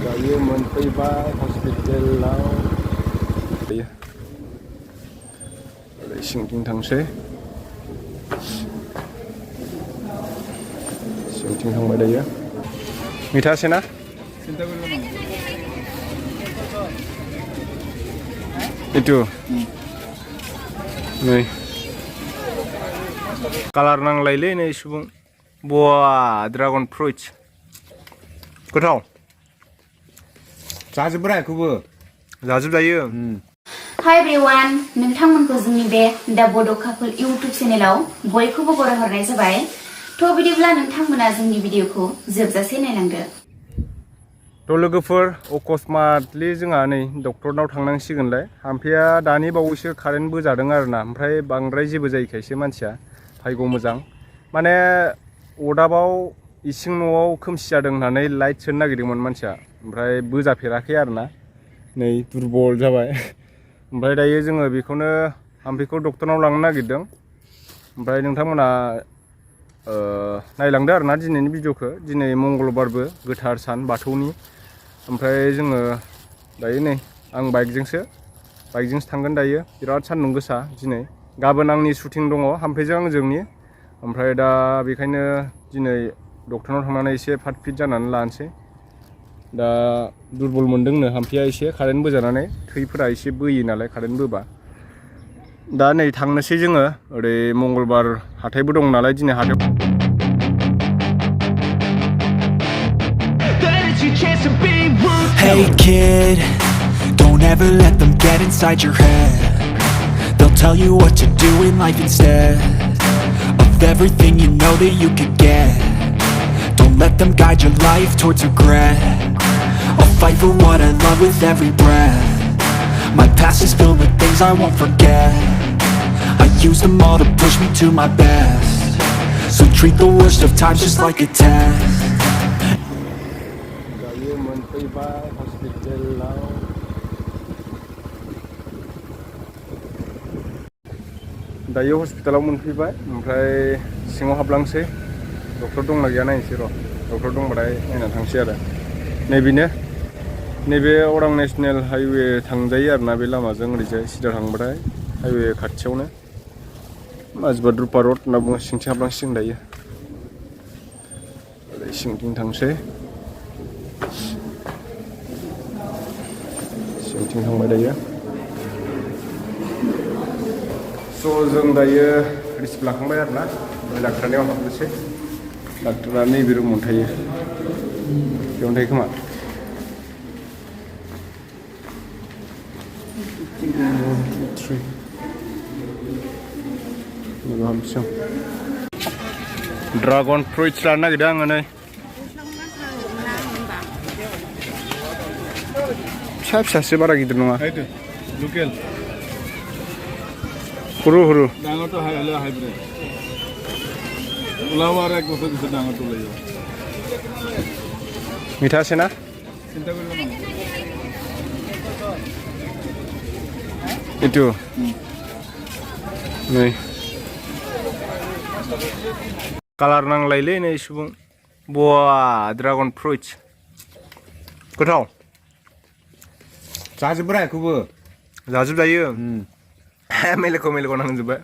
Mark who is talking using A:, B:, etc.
A: दायो मोनफैबाय हस्पिटालाव ओरै सिंथिं थांसै सिंथिं थांबाय दायो मिठासे ना itu नै कालार नांलायलै नै सुबुं बवा ड्रागन फ्रुइट्स गोथाव
B: जाजोब्रा बेखौबो
A: जाजोबजायो
C: Hi everyone, नोंथांमोनखौ जोंनि बे दा बड' कापल इउट्युब चेनेलाव बयखौबो बरायहरनाय जाबाय। थ' बिदिब्ला नोंथांमोना जोंनि भिडिअखौ जोबजासे नायलांदो।
A: थ' लोगोफोर अकस्मातलि जोंहा नै डक्टरनाव थांनांसिगोनलाय हाम्फेया दानि बावैसो कारेन्ट बोजादों आरोना ओमफ्राय बांद्राय जेबो जायैखायसो मानसिया भाग्य मोजां माने अदाबाव इसिं न'आव खोमसि जादों होननानै लाइट सोनो नागिरदोंमोन मानसिया ओमफ्राय बोजाफेराखै आरोना नै दुरबल जाबाय ओमफ्राय दायो जोङो बेखौनो हाम्फेखौ डक्टरनाव लांनो नागिरदों ओमफ्राय नोंथांमोना नायलांदो आरोना दिनैनि भिडिअखौ दिनै मंगलबारबो गोथार सान बाथौनि ओमफ्राय जोङो दायो नै आं बाइकजोंसो थांगोन दायो बिराद सान्दुं गोसा दिनै गाबोन आंनि शुटिं दङ हाम्फेजों आंजोंनि ओमफ्राय दा बेखायनो दिनै डक्टरनाव थांनानै एसे फाट फिट जानानै लानोसै दा दुरबल मोनदोंनो हाम्फेया एसे कारेन्ट बोजानानै थैफोरा एसे बोयो नालाय कारेन्ट बोबा दा नै थांनोसै जोङो ओरै मंगलबार हाथायबो दं नालाय दिनै हाथायाव
D: Hey kid, don't ever let them get inside your head. They'll tell you what to do in life instead of everything you know that you could get. Don't let them guide your life towards regret. I'll fight for what I love with every breath. My past is filled with things I won't forget. I use them all to push me to my best. So treat the worst of times just like a test.
A: दायो हस्पिटालाव मोनफैबाय ओमफ्राय सिङाव हाबलांसै doctor दंना गैया नायनोसै र' doctor दंबाथाय नायना थांसै आरो नैबेनो नैबे अरां नेशनेल हाइवे थांजायो आरोना बे लामाजों ओरैजाय सिदा थांबाथाय हाइवे खाथियावनो माजबा द्रुपा रड होनना बुङो सिंथिं हाबलांसिगोन दायो ओरै सिंथिं थांसै सिंथिं थांबाय दायो स' जों दायो रिसिप्ट लाखांबाय आरोना ओमफ्राय डाक्टारनियाव हाबनोसै डाक्टारा नैबे रुमावनो थायो बेयावनो थायो खोमा ड्रागन फ्रुइट्स लानो नागिरदों आङो नै फिसा फिसासो बारा गिदिर नङा लकेल हरु हरु
B: ডাঙৰটো হাইব্ৰিড ওলাব আৰু এক বছৰ পিছত ডাঙৰটো ওলাই যাব
A: মিঠা আছে না
B: চিন্তা কৰিব নালাগে
A: এইটো नै कालार नांलायलै नै सुबुं बवा ड्रागन फ्रुइट्स गोथाव
B: जाजोब्रा बेखौबो
A: जाजोबजायो मेलेखौ नांजोब्बाय